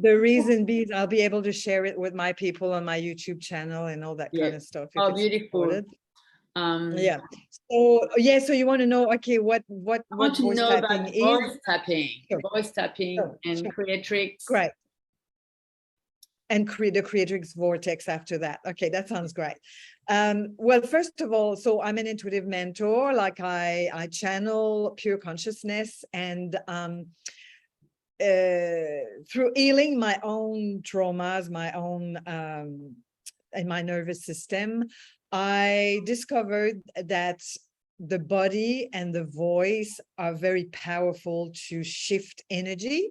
the reason being I'll be able to share it with my people on my YouTube channel and all that kind of stuff. Oh, beautiful. Yeah. So yeah, so you want to know, okay, what voice tapping is? Voice tapping, sure. and CREATRIX. Great. And create the CREATRIX Vortex after that. Okay, that sounds great. Well, first of all, so I'm an intuitive mentor. Like I channel pure consciousness, and through healing my own traumas, my own in my nervous system, I discovered that the body and the voice are very powerful to shift energy.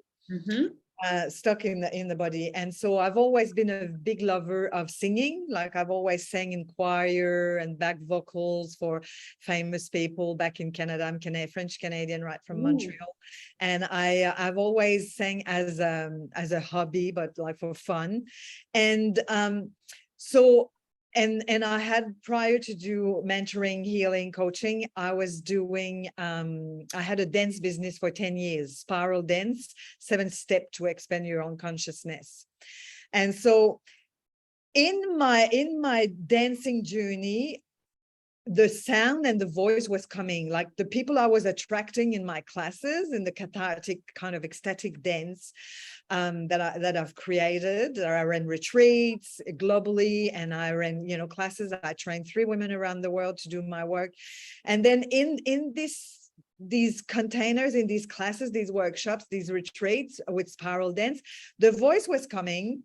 Stuck in the body. And so I've always been a big lover of singing. Like I've always sang in choir and back vocals for famous people back in Canada. I'm French Canadian, right from Montreal. And I've always sang as a hobby, but like for fun. And so and I had, prior to do mentoring, healing, coaching, I was doing, I had a dance business for 10 years, spiral dance, 7-step to expand your own consciousness. And so in my dancing journey, the sound and the voice was coming, like the people I was attracting in my classes, in the cathartic kind of ecstatic dance that I've created. I ran retreats globally, and I ran, classes. I trained 3 women around the world to do my work. And then in these containers, in these classes, these workshops, these retreats with spiral dance, the voice was coming.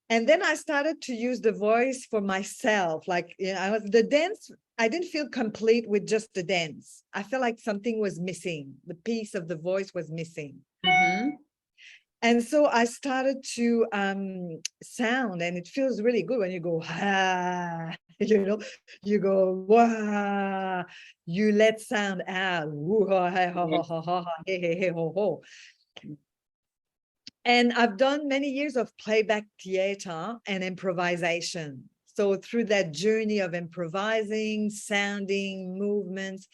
And then I started to use the voice for myself. Like, the dance, I didn't feel complete with just the dance. I felt like something was missing. The piece of the voice was missing. And so I started to sound, and it feels really good when you go, ah, you go, wah, you let sound out. And I've done many years of playback theater and improvisation. So through that journey of improvising, sounding, movements,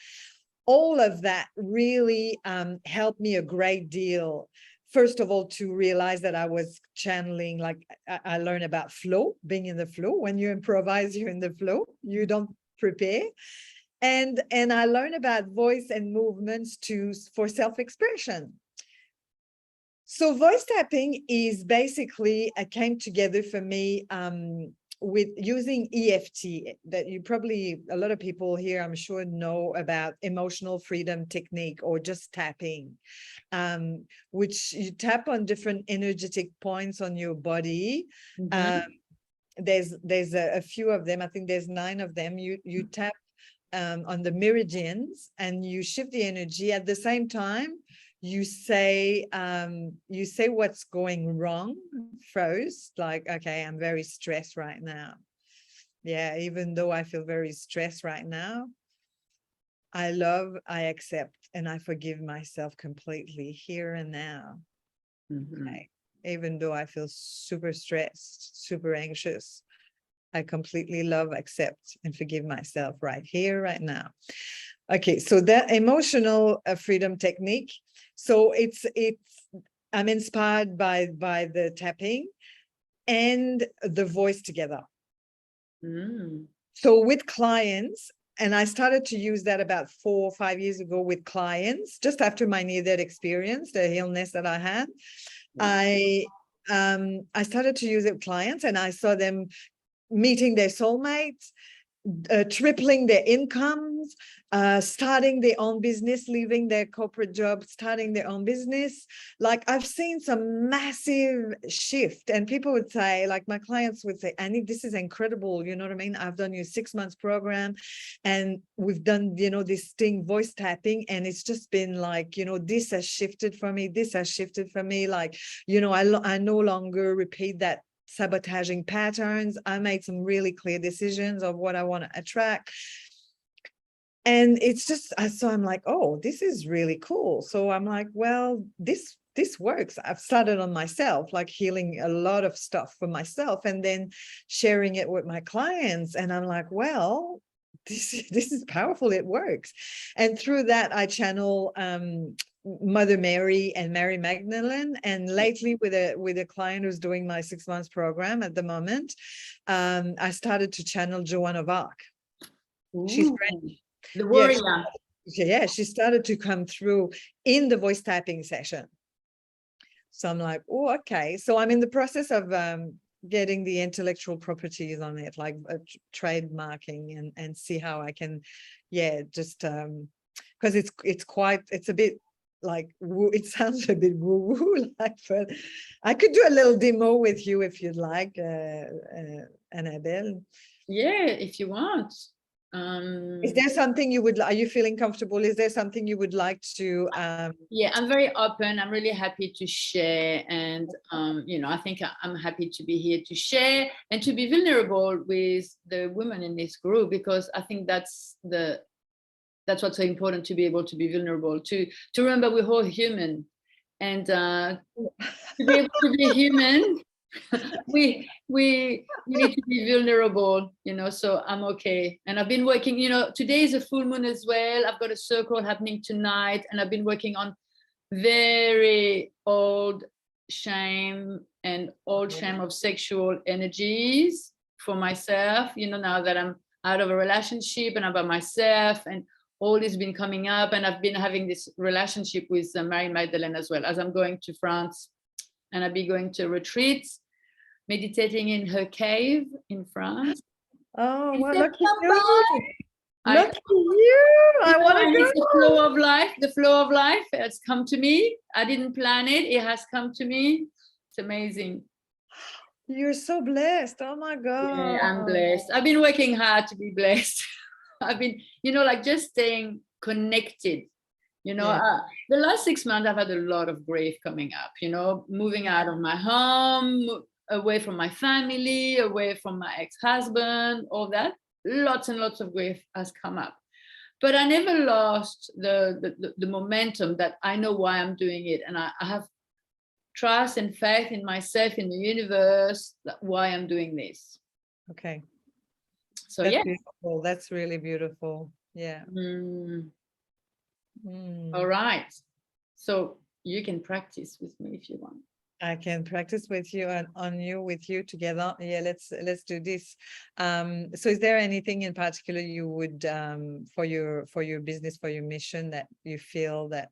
all of that really helped me a great deal. First of all, to realize that I was channeling, like I learned about flow, being in the flow. When you improvise, you're in the flow, you don't prepare. And I learned about voice and movements for self-expression. So voice tapping is basically, came together for me with using EFT, that a lot of people here, I'm sure, know about emotional freedom technique, or just tapping, which you tap on different energetic points on your body. There's a few of them. I think there's 9 of them. You tap on the meridians, and you shift the energy. At the same time, you say what's going wrong first, like, okay, I'm very stressed right now. Yeah, even though I feel very stressed right now, I accept, and I forgive myself completely here and now. Okay. Even though I feel super stressed, super anxious, I completely love, accept, and forgive myself right here, right now. Okay, so that emotional freedom technique. So I'm inspired by the tapping and the voice together. So with clients, and I started to use that about 4 or 5 years ago with clients, just after my near-death experience, the illness that I had. I started to use it with clients, and I saw them meeting their soulmates, tripling their incomes, starting their own business, leaving their corporate job, starting their own business. Like, I've seen some massive shift, and people would say, like my clients would say, Anick, this is incredible. You know what I mean? I've done your 6-month program, and we've done, this thing, voice tapping, and it's just been like, this has shifted for me. This has shifted for me. Like, I no longer repeat that sabotaging patterns. I made some really clear decisions of what I want to attract. And it's just, so I'm like, oh, this is really cool. So I'm like, well, this works. I've started on myself, like healing a lot of stuff for myself, and then sharing it with my clients. And I'm like, well, this is powerful. It works. And through that, I channel Mother Mary and Mary Magdalene, and lately with a client who's doing my 6 months program at the moment, I started to channel Joan of Arc. She's Ooh, French. the Yeah, warrior. she started to come through in the voice tapping session. So I'm like, oh, okay. So I'm in the process of getting the intellectual properties on it, like trademarking, and see how I can, just because it's a bit like woo, it sounds a bit woo-woo, like, but I could do a little demo with you if you'd like, Annabelle. Yeah, if you want. Is there something you would, are you feeling comfortable? Is there something you would like to Yeah, I'm very open. I'm really happy to share. And, I think I'm happy to be here to share and to be vulnerable with the women in this group, because I think that's what's so important, to be able to be vulnerable, to remember we're all human. And to be able to be human, we need to be vulnerable, so I'm okay. And I've been working, today is a full moon as well. I've got a circle happening tonight, and I've been working on very old shame and old shame of sexual energies for myself, now that I'm out of a relationship and I'm by myself, and all this has been coming up. And I've been having this relationship with Mary Magdalene as well, as I'm going to France, and I'll be going to retreats, meditating in her cave in France. Oh, well, It's lucky a you. Lucky you. I want to go. It's the flow of life. The flow of life has come to me. I didn't plan it. It has come to me. It's amazing. You're so blessed. Oh my God. Yeah, I'm blessed. I've been working hard to be blessed. I've been, like just staying connected. The last 6 months, I've had a lot of grief coming up, moving out of my home, away from my family, away from my ex-husband, all that. Lots and lots of grief has come up. But I never lost the momentum that I know why I'm doing it. And I have trust and faith in myself, in the universe, that why I'm doing this. Okay. So that's beautiful. That's really beautiful. Yeah. All right. So you can practice with me if you want. I can practice with you and with you together. Yeah, let's do this. So is there anything in particular you would for your business, for your mission, that you feel that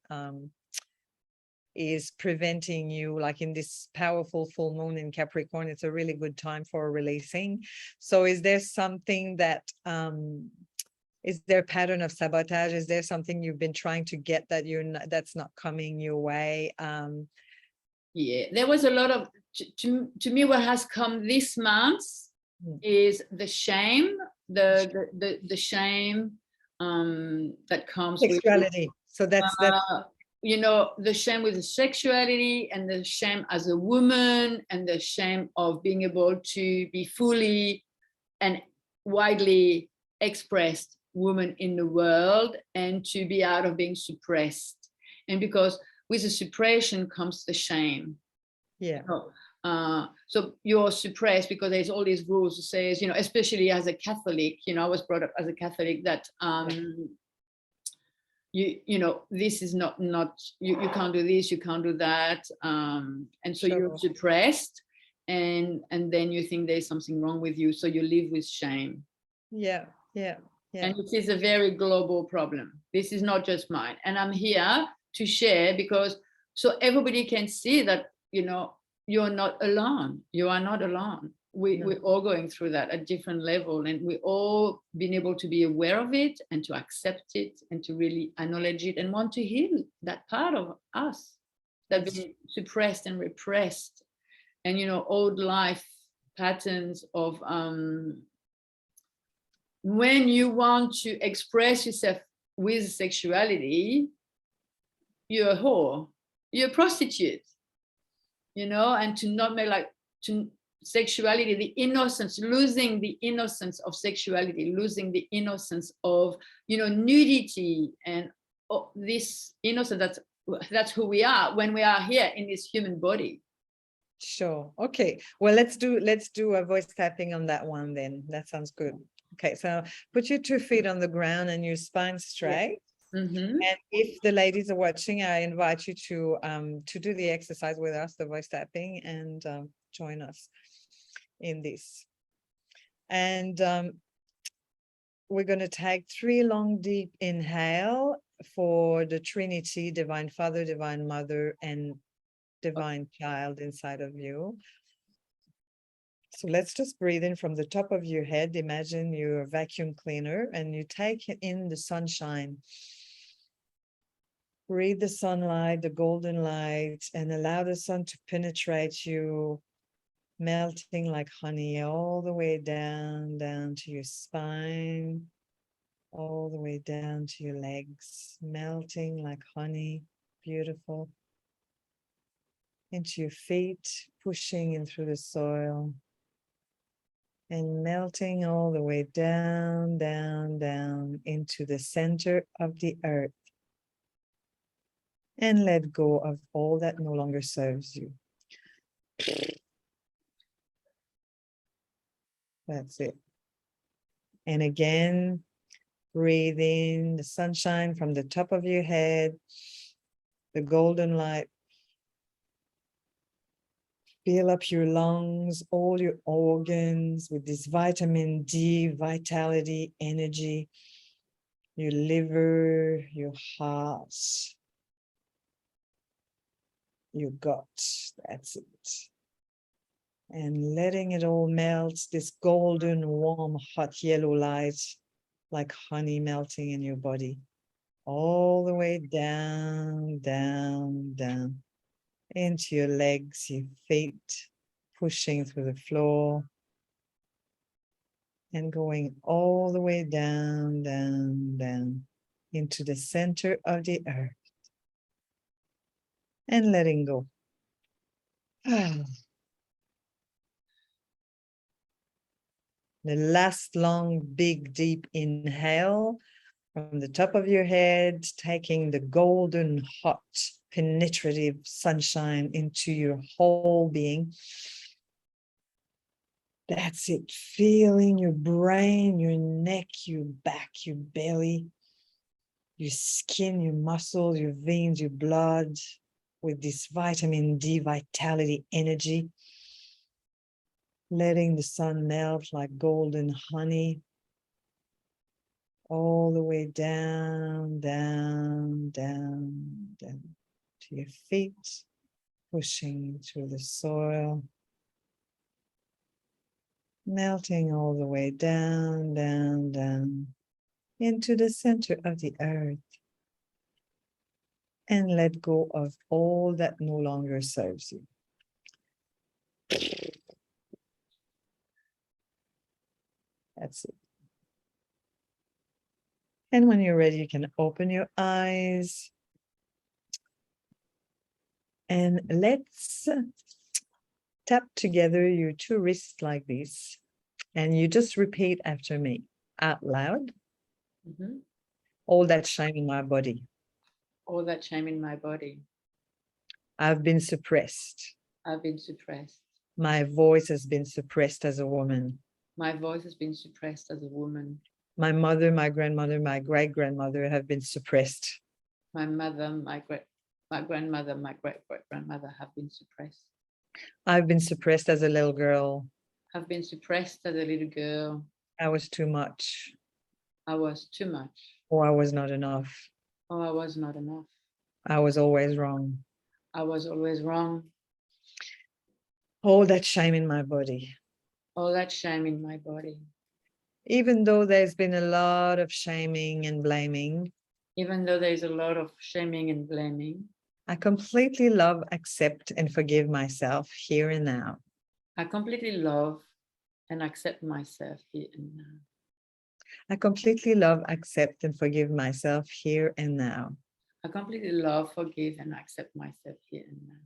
is preventing you, like in this powerful full moon in Capricorn? It's a really good time for releasing. So is there something that is there a pattern of sabotage? Is there something you've been trying to get that that's not coming your way? Yeah, there was a lot of, to me, what has come this month is the shame, the shame that comes sexuality. So that's the shame with the sexuality, and the shame as a woman, and the shame of being able to be fully and widely expressed woman in the world, and to be out of being suppressed. And because with the suppression comes the shame. Yeah. So you're suppressed because there's all these rules that says, especially as a Catholic, I was brought up as a Catholic, that this is not you can't do this, you can't do that, and so you're suppressed, and then you think there's something wrong with you, so you live with shame. Yeah. And it is a very global problem. This is not just mine, and I'm here to share, because so everybody can see that you're not alone. You are not alone. We're all going through that at different level, and we all been able to be aware of it, and to accept it, and to really acknowledge it, and want to heal that part of us that's been suppressed and repressed, and old life patterns of when you want to express yourself with sexuality, you're a whore, you're a prostitute, and to not make sexuality, the innocence, losing the innocence of sexuality, losing the innocence of, nudity, and this innocence, that's who we are when we are here in this human body. Sure. Okay. Well, let's do a voice tapping on that one then. That sounds good. Okay. So put your 2 feet on the ground and your spine straight. And if the ladies are watching, I invite you to do the exercise with us, the voice tapping, and join us in this. And we're going to take 3 long, deep inhale for the Trinity, Divine Father, Divine Mother, and Divine Child inside of you. So let's just breathe in from the top of your head. Imagine you're a vacuum cleaner and you take in the sunshine. Breathe the sunlight, the golden light, and allow the sun to penetrate you, melting like honey all the way down to your spine, all the way down to your legs, melting like honey, beautiful. Into your feet, pushing in through the soil, and melting all the way down into the center of the earth. And let go of all that no longer serves you. That's it. And again, breathe in the sunshine from the top of your head, the golden light. Fill up your lungs, all your organs with this vitamin D, vitality, energy, your liver, your heart, your gut. That's it. And letting it all melt, this golden, warm, hot yellow light, like honey melting in your body, all the way down into your legs, your feet, pushing through the floor, and going all the way down into the center of the earth, and letting go. The last long, big, deep inhale from the top of your head, taking the golden, hot, penetrative sunshine into your whole being. That's it. Feeling your brain, your neck, your back, your belly, your skin, your muscles, your veins, your blood, with this vitamin D, vitality, energy. Letting the sun melt like golden honey, all the way down to your feet, pushing through the soil, melting all the way down into the center of the earth, and let go of all that no longer serves you. That's it. And when you're ready, you can open your eyes. And let's tap together your 2 wrists like this. And you just repeat after me out loud. All that shame in my body. All that shame in my body. I've been suppressed. I've been suppressed. My voice has been suppressed as a woman. My voice has been suppressed as a woman. My mother, my grandmother, my great-grandmother have been suppressed. My mother, my grandmother, my great-great-grandmother have been suppressed. I've been suppressed as a little girl. I've been suppressed as a little girl. I was too much. I was too much. Or I was not enough. Or I was not enough. I was always wrong. I was always wrong. All that shame in my body. All that shame in my body. Even though there's been a lot of shaming and blaming. Even though there's a lot of shaming and blaming. I completely love, accept, and forgive myself here and now. I completely love and accept myself here and now. I completely love, accept, and forgive myself here and now. I completely love, forgive, and accept myself here and now.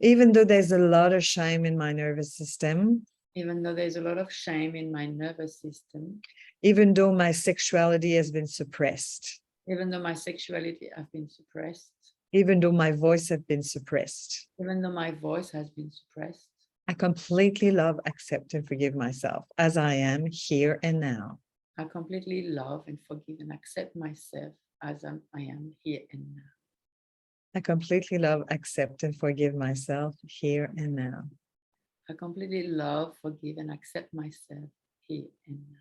Even though there's a lot of shame in my nervous system. Even though there's a lot of shame in my nervous system. Even though my sexuality has been suppressed. Even though my sexuality has been suppressed. Even though my voice has been suppressed. Even though my voice has been suppressed. I completely love, accept, and forgive myself as I am here and now. I completely love and forgive and accept myself as I am here and now. I completely love, accept, and forgive myself here and now. I completely love, forgive, and accept myself here and now.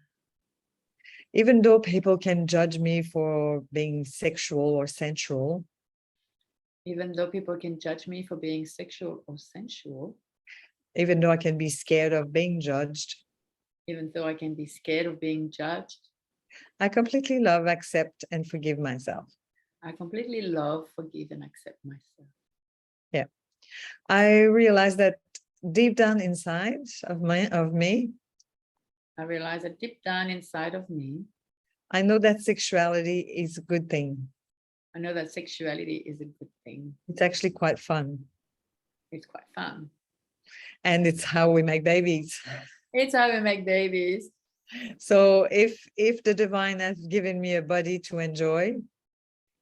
Even though people can judge me for being sexual or sensual, Even though people can judge me for being sexual or sensual, even though I can be scared of being judged, even though I can be scared of being judged, I completely love, accept, and forgive myself. I completely love, forgive, and accept myself. Yeah. I realize that deep down inside of me, I realize that deep down inside of me, I know that sexuality is a good thing. I know that sexuality is a good thing. It's actually quite fun. It's quite fun. And it's how we make babies. It's how we make babies. So if the divine has given me a body to enjoy,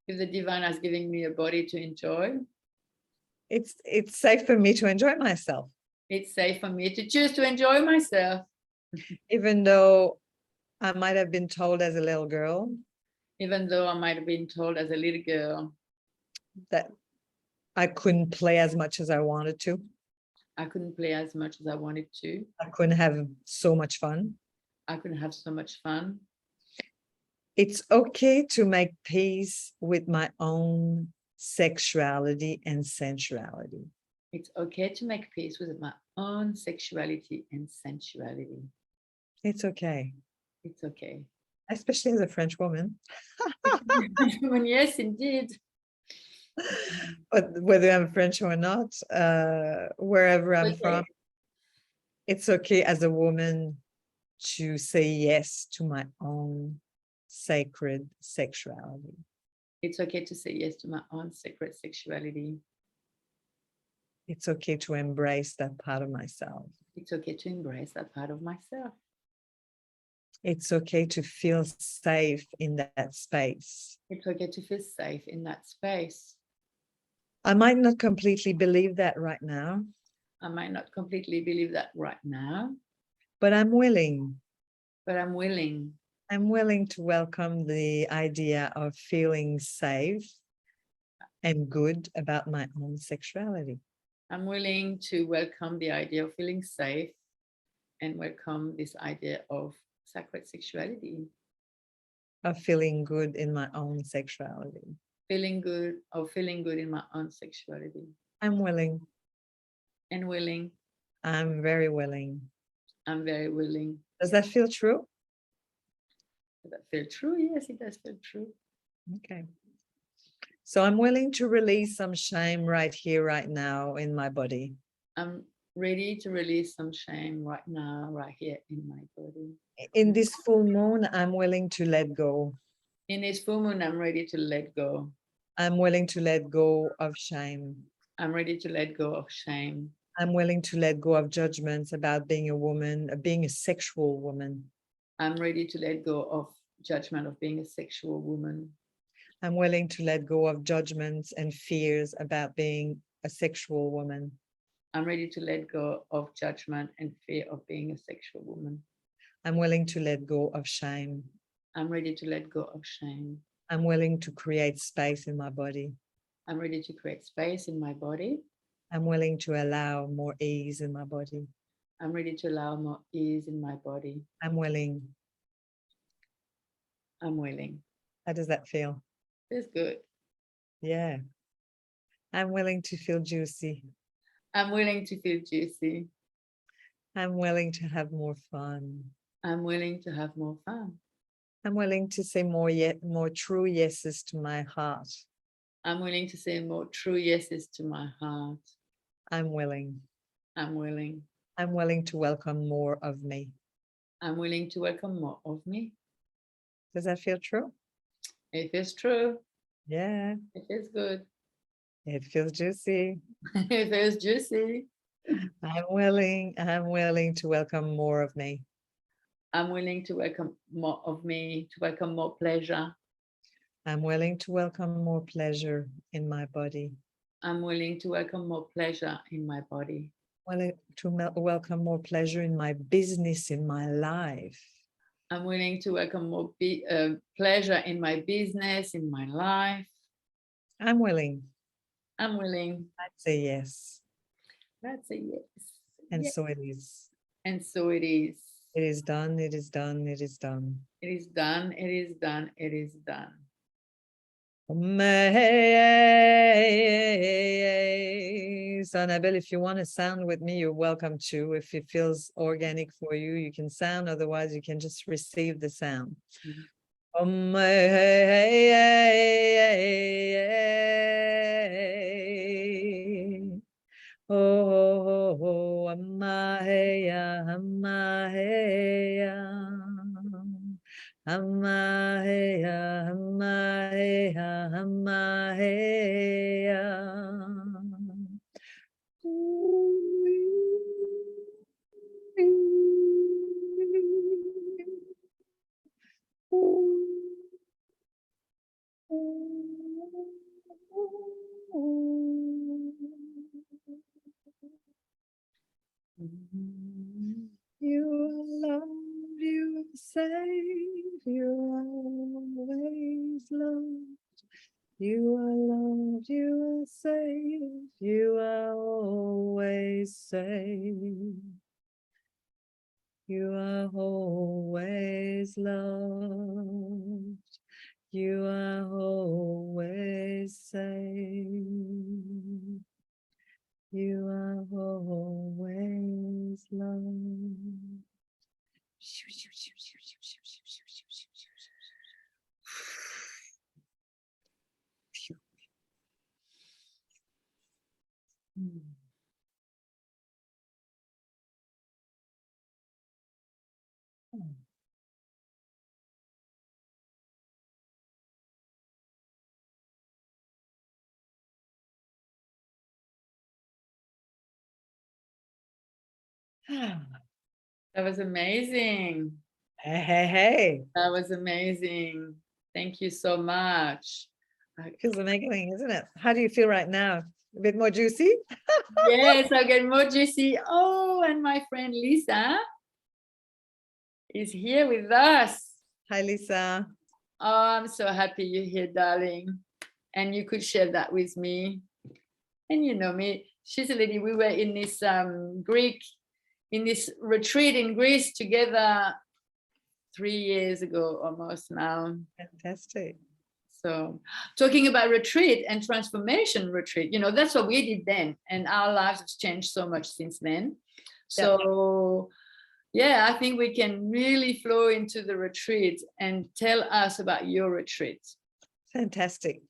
If the divine has given me a body to enjoy, it's safe for me to enjoy myself. it's safe for me to choose to enjoy myself. Even though I might have been told as a little girl Even though I might have been told as a little girl that I couldn't play as much as I wanted to. I couldn't play as much as I wanted to. I couldn't have so much fun. I couldn't have so much fun. It's okay to make peace with my own sexuality and sensuality. It's okay to make peace with my own sexuality and sensuality. It's okay, It's okay. especially as a French woman. Yes, indeed. But whether I'm French or not, wherever I'm Okay. from, it's okay as a woman to say yes to my own sacred sexuality. It's okay to say yes to my own sacred sexuality. It's okay to embrace that part of myself. It's okay to embrace that part of myself. It's okay to feel safe in that space. It's okay to feel safe in that space. I might not completely believe that right now, I might not completely believe that right now, but I'm willing. but I'm willing. I'm willing to welcome the idea of feeling safe and good about my own sexuality. I'm willing to welcome the idea of feeling safe and welcome this idea of sacred sexuality. Of feeling good in my own sexuality. Feeling good in my own sexuality. I'm willing. And willing. I'm very willing. I'm very willing. Does that feel true? Does that feel true? Yes, it does feel true. Okay. So I'm willing to release some shame right here, right now in my body. I'm ready to release some shame right now, right here in my body. In this full moon, I'm willing to let go. In this full moon, I'm ready to let go. I'm willing to let go of shame. I'm ready to let go of shame. I'm willing to let go of judgments about being a woman, being a sexual woman. I'm ready to let go of judgment of being a sexual woman. I'm willing to let go of judgments and fears about being a sexual woman. I'm ready to let go of judgment and fear of being a sexual woman. I'm willing to let go of shame. I'm ready to let go of shame. I'm willing to create space in my body. I'm ready to create space in my body. I'm willing to allow more ease in my body. I'm ready to allow more ease in my body. I'm willing. I'm willing. How does that feel? Feels good. Yeah. I'm willing to feel juicy. I'm willing to feel juicy. I'm willing to have more fun. I'm willing to have more fun. I'm willing to say more true yeses to my heart. I'm willing to say more true yeses to my heart. I'm willing. I'm willing. I'm willing to welcome more of me. I'm willing to welcome more of me. Does that feel true? It feels true. Yeah. It feels good. It feels juicy. It feels juicy. I'm willing to welcome more of me. I'm willing to welcome more of me, to welcome more pleasure. I'm willing to welcome more pleasure in my body. I'm willing to welcome more pleasure in my body. Willing to welcome more pleasure in my business, in my life. I'm willing to welcome more pleasure in my business, in my life. I'm willing. I'm willing. I'd say yes. That's a yes. And Yes. so it is. And so it is. It is done. It is done. It is done. It is done. It is done. It is done. So Annabelle, if you want to sound with me, you're welcome to. If it feels organic for you, you can sound. Otherwise, you can just receive the sound. Oh, Amaya, Amaya, Amaya, Amaya, Amaya. You are loved, you are safe, you are always loved. You are loved, you are safe, you are always safe. You are always loved. You are always safe. You are always loved. That was amazing. Hey, hey, hey. That was amazing. Thank you so much. Feels amazing, isn't it? How do you feel right now? A bit more juicy? Yes, I'll get more juicy. Oh, and my friend Lisa is here with us. Hi, Lisa. Oh, I'm so happy you're here, darling. And you could share that with me. And you know me, she's a lady. We were in this retreat in Greece together 3 years ago, almost now. Fantastic. So talking about retreat and transformation retreat, you know, that's what we did then. And our lives have changed so much since then. So yeah, I think we can really flow into the retreat and tell us about your retreat. Fantastic.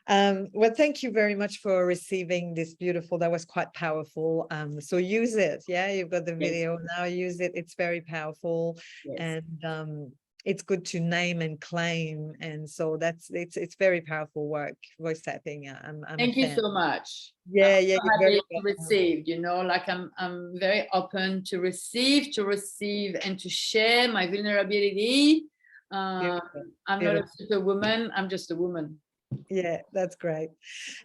Well, thank you very much for receiving this beautiful, that was quite powerful. So use it. Yeah, you've got the video now, use it. It's very powerful. Yes. And it's good to name and claim. And so it's very powerful work, voice tapping. I'm Thank a you fan. so much. Yeah, I'm yeah, so you're happy very to receive, you know, like I'm very open to receive and to share my vulnerability. I'm not a superwoman, I'm just a woman. Yeah, that's great.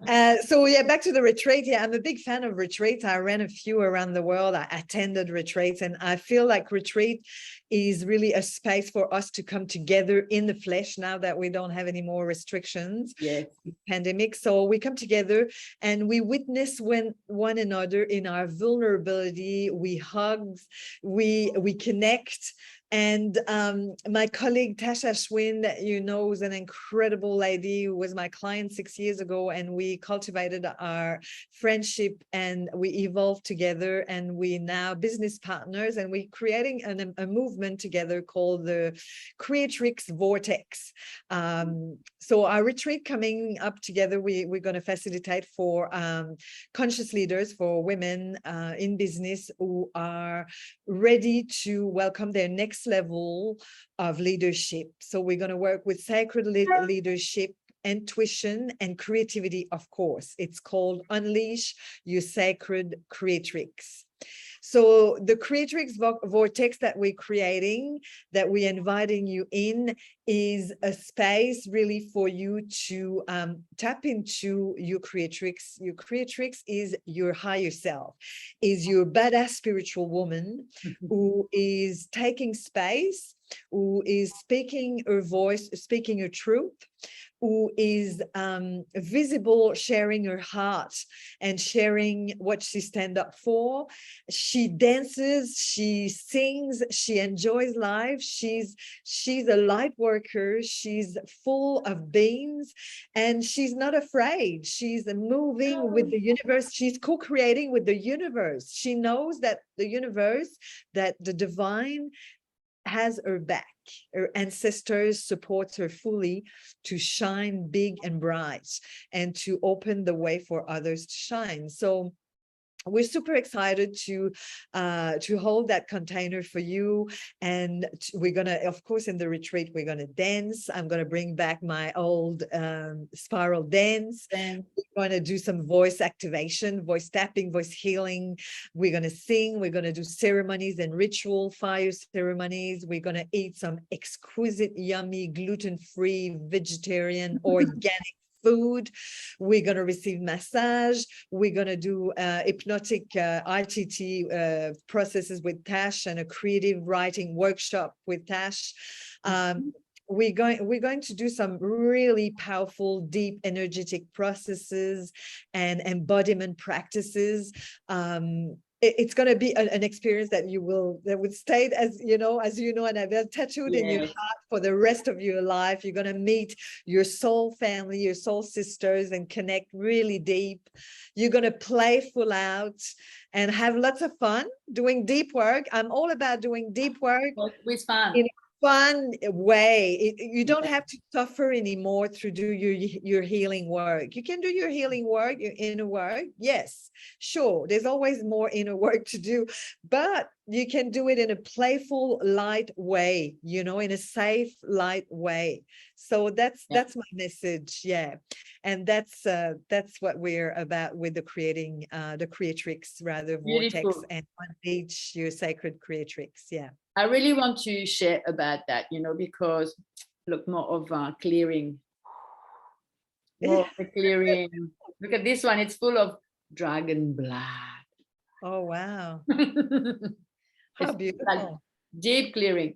So yeah, back to the retreat. Yeah, I'm a big fan of retreats. I ran a few around the world. I attended retreats, and I feel like retreat is really a space for us to come together in the flesh now that we don't have any more restrictions. Yes. Pandemic. So we come together and we witness one another in our vulnerability. We hug, we connect. And my colleague Tasha Schwinn, that you know, is an incredible lady who was my client 6 years ago, and we cultivated our friendship and we evolved together, and we now business partners, and we're creating a movement together called the CREATRIX Vortex. So our retreat coming up together, we're going to facilitate for conscious leaders, for women in business who are ready to welcome their next level of leadership. So we're going to work with sacred leadership, intuition, and creativity. Of course, it's called Unleash Your Sacred Creatrix. So the CREATRIX Vortex that we're creating, that we're inviting you in, is a space really for you to tap into your creatrix. Your creatrix is your higher self, is your badass spiritual woman who is taking space who is speaking her voice, speaking her truth, who is visible, sharing her heart and sharing what she stands up for. She dances, she sings, she enjoys life. She's a light worker. She's full of beings, and she's not afraid. She's moving with the universe. She's co-creating with the universe. She knows that the universe, that the divine has her back. Her ancestors support her fully to shine big and bright and to open the way for others to shine. So we're super excited to hold that container for you, and we're gonna, of course, in the retreat we're gonna dance. I'm gonna bring back my old spiral dance. And We're gonna do some voice activation, voice tapping, voice healing. We're gonna sing. We're gonna do ceremonies and ritual fire ceremonies. We're gonna eat some exquisite, yummy, gluten-free, vegetarian, organic food. We're going to receive massage. We're going to do hypnotic RTT processes with Tash, and a creative writing workshop with Tash. We're going to do some really powerful, deep, energetic processes and embodiment practices. It's going to be an experience that would stay, as you know, Annabelle, tattooed in your heart for the rest of your life. You're going to meet your soul family, your soul sisters, and connect really deep. You're going to play full out and have lots of fun doing deep work. I'm all about doing deep work with fun. In a fun way. You don't have to suffer anymore to do your healing work. You can do your healing work, your inner work. Yes, sure. There's always more inner work to do, but you can do it in a playful, light way, in a safe, light way. So that's my message. Yeah. And that's what we're about with the creatrix vortex, and unleash your sacred creatrix. Yeah. I really want to share about that, because look, more of clearing. More of the clearing. Look at this one, it's full of dragon blood. Oh, wow. How beautiful. Like deep clearing.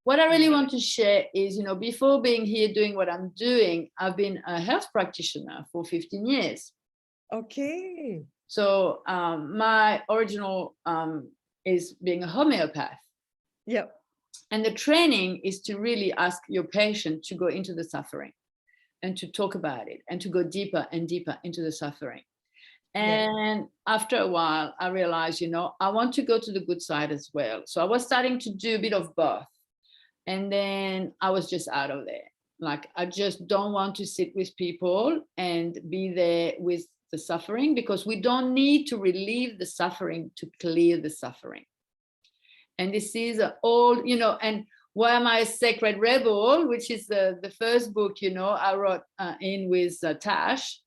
What I really want to share is, before being here doing what I'm doing, I've been a health practitioner for 15 years. Okay. So my original is being a homeopath. Yep. And the training is to really ask your patient to go into the suffering and to talk about it and to go deeper and deeper into the suffering. And after a while, I realized, I want to go to the good side as well. So I was starting to do a bit of both. And then I was just out of there. Like, I just don't want to sit with people and be there with the suffering, because we don't need to relieve the suffering to clear the suffering. And this is all, and Why Am I a Sacred Rebel, which is the first book, I wrote in with Tash.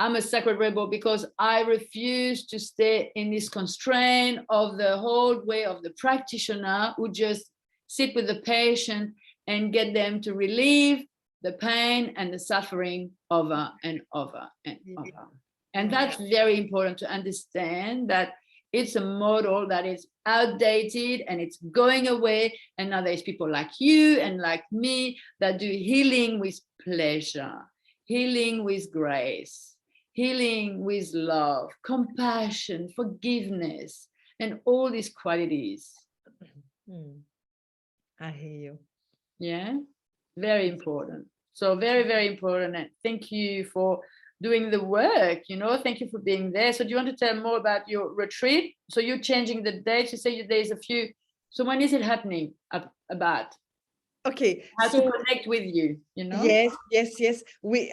I'm a sacred rebel because I refuse to stay in this constraint of the whole way of the practitioner who just sit with the patient and get them to relieve the pain and the suffering over and over and over. And that's very important to understand, that it's a model that is outdated and it's going away. And now there's people like you and like me that do healing with pleasure, healing with grace, healing with love, compassion, forgiveness, and all these qualities. I hear you. Yeah, very important. So very, very important. And thank you for doing the work, thank you for being there. So do you want to tell more about your retreat? So you're changing the date. You say there's a few. So when is it happening about? Okay. How to connect with you, Yes.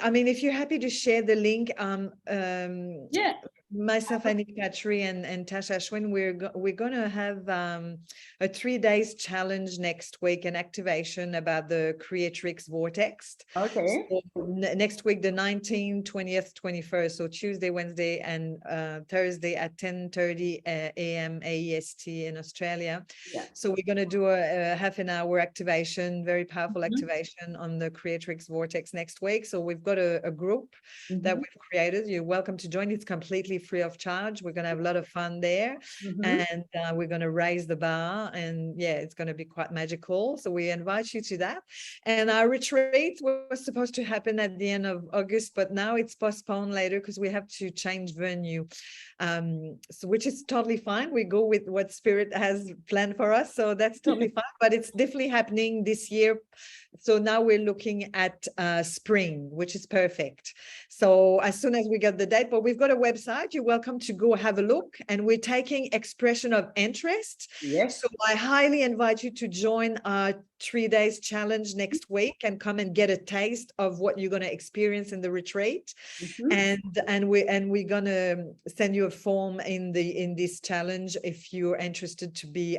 I mean, if you're happy to share the link, yeah. Myself, Anick and Tasha Ashwin, we're going to have a 3 days challenge next week, an activation about the CREATRIX Vortex. Okay. So next week, the 19th, 20th, 21st. So Tuesday, Wednesday, and Thursday at 10:30 a.m. AEST in Australia. Yeah. So we're going to do a half an hour activation, very powerful activation on the CREATRIX Vortex next week. So we've got a group that we've created. You're welcome to join. It's completely free of charge. We're going to have a lot of fun there. And we're going to raise the bar, and yeah, it's going to be quite magical. So we invite you to that. And our retreat was supposed to happen at the end of August, but now it's postponed later because we have to change venue, so which is totally fine. We go with what Spirit has planned for us, so that's totally fine. But it's definitely happening this year. So now we're looking at spring, which is perfect. So as soon as we get the date, but we've got a website, you're welcome to go have a look. And we're taking expression of interest. Yes. So I highly invite you to join our 3 days challenge next week and come and get a taste of what you're going to experience in the retreat. And we're going to send you a form in this challenge if you're interested to be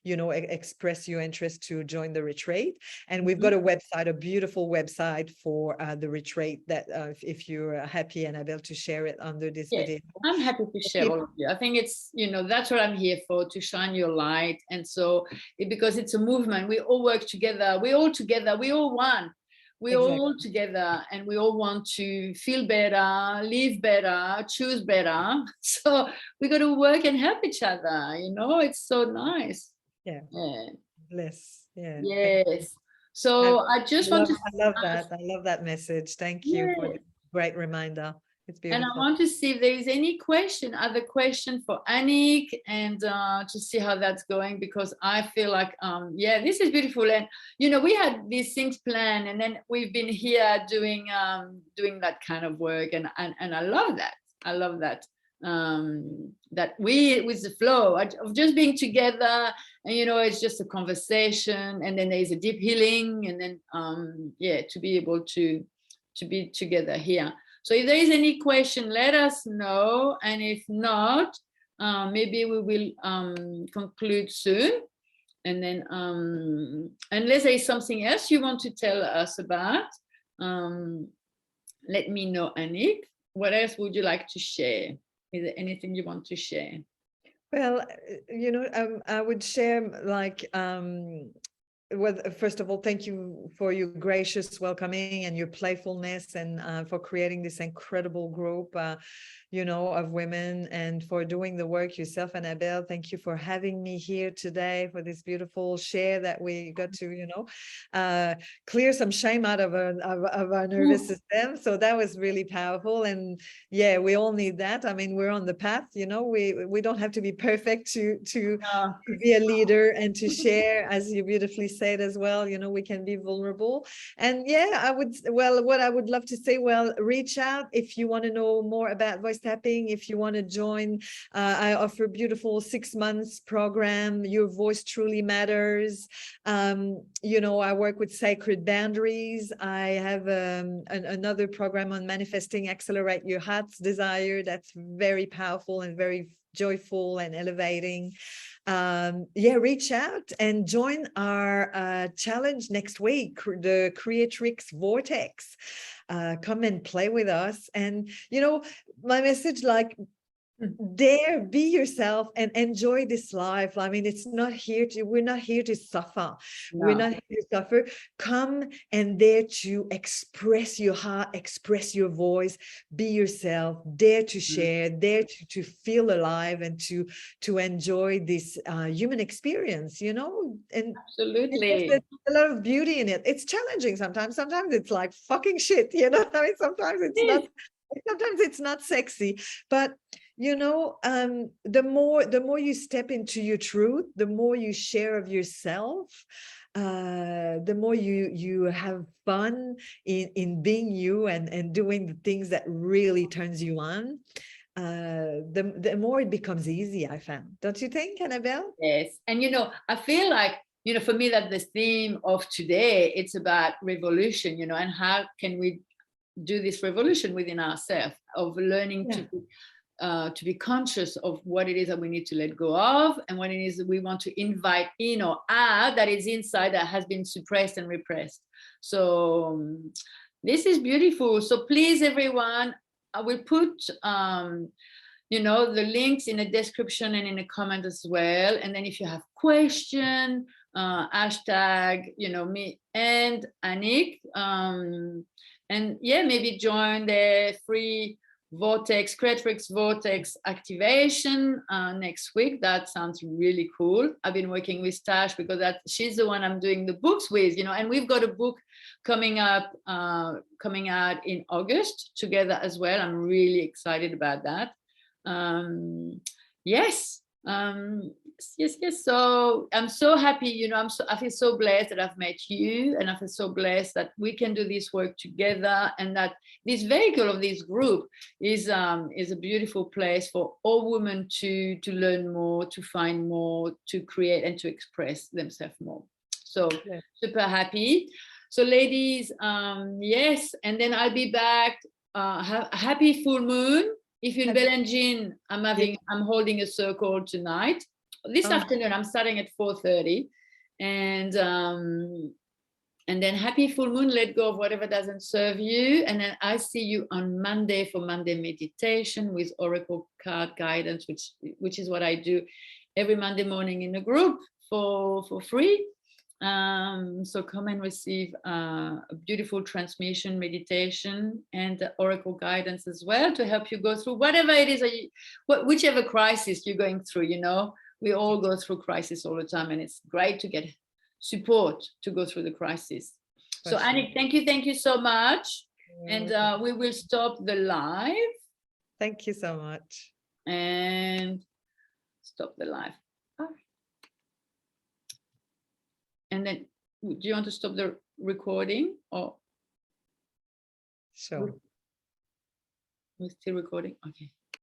express your interest to join the retreat. And we've got a website, a beautiful website for the retreat that if you're happy, Annabelle, to share it under this video. I'm happy to share all of you. I think it's, that's what I'm here for, to shine your light. And so because it's a movement, we all work together, we all one. We're all together, and we all want to feel better, live better, choose better. So we got to work and help each other. It's so nice. Yeah. Bless. Yeah. Yes. So I just want to. I love that. I love that message. Thank you for the great reminder. It's beautiful. And I want to see if there is any other question for Anick, and to see how that's going, because I feel like, this is beautiful. And, we had these things planned, and then we've been here doing that kind of work. And I love that. I love that. That we, with the flow of just being together, and, it's just a conversation, and then there's a deep healing, and then, to be able to be together here. So if there is any question, let us know. And if not, maybe we will conclude soon. And then unless there is something else you want to tell us about, let me know, Anick. What else would you like to share? Is there anything you want to share? Well, I would share well, first of all, thank you for your gracious welcoming and your playfulness, and for creating this incredible group, of women, and for doing the work yourself, Annabelle. Thank you for having me here today for this beautiful share that we got to, clear some shame out of our nervous system. So that was really powerful. And yeah, we all need that. I mean, we're on the path, we don't have to be perfect to be a leader and to share, as you beautifully said as well. We can be vulnerable. And yeah, what I would love to say, reach out if you want to know more about voice tapping. If you want to join, I offer a beautiful 6 months program, Your Voice Truly Matters. I work with sacred boundaries. I have another program on manifesting, accelerate your heart's desire. That's very powerful and very joyful and elevating. Reach out and join our challenge next week, the CREATRIX Vortex. Come and play with us. And my message, dare be yourself and enjoy this life. I mean, we're not here to suffer. No. We're not here to suffer. Come and dare to express your heart, express your voice, be yourself, dare to share, dare to feel alive, and to enjoy this human experience, and absolutely, there's a lot of beauty in it. It's challenging sometimes. Sometimes it's like fucking shit, I mean, sometimes it's not sexy, but the more you step into your truth, the more you share of yourself, the more you have fun in being you and doing the things that really turns you on, the more it becomes easy, I found. Don't you think, Annabelle? Yes. And I feel like, for me, that the theme of today, it's about revolution, and how can we do this revolution within ourselves, of learning to be conscious of what it is that we need to let go of, and what it is that we want to invite in or out that is inside, that has been suppressed and repressed. So this is beautiful. So please, everyone, I will put the links in the description and in the comment as well. And then if you have question, hashtag me and Anick, and maybe join the free CREATRIX Vortex Activation next week. That sounds really cool. I've been working with Tash because she's the one I'm doing the books with, you know, and we've got a book coming out in August together as well. I'm really excited about that. Yes. Yes. So I'm so happy, you know, I feel so blessed that I've met you, and I feel so blessed that we can do this work together, and that this vehicle of this group is a beautiful place for all women to learn more, to find more, to create and to express themselves more. So yeah. Super happy. So ladies, yes, and then I'll be back. Happy full moon. If you're in Belengine, I'm holding a circle tonight. This afternoon, I'm starting at 4:30, and then happy full moon. Let go of whatever doesn't serve you, and then I see you on Monday for Monday meditation with Oracle card guidance, which is what I do every Monday morning in a group for free. So come and receive a beautiful transmission, meditation, and Oracle guidance as well to help you go through whatever it is, whichever crisis you're going through. You know, we all go through crisis all the time, and it's great to get support to go through the crisis. So Anick, thank you so much. And we will stop the live. Thank you so much. And stop the live. And then, do you want to stop the recording or? Sure. We're still recording? Okay.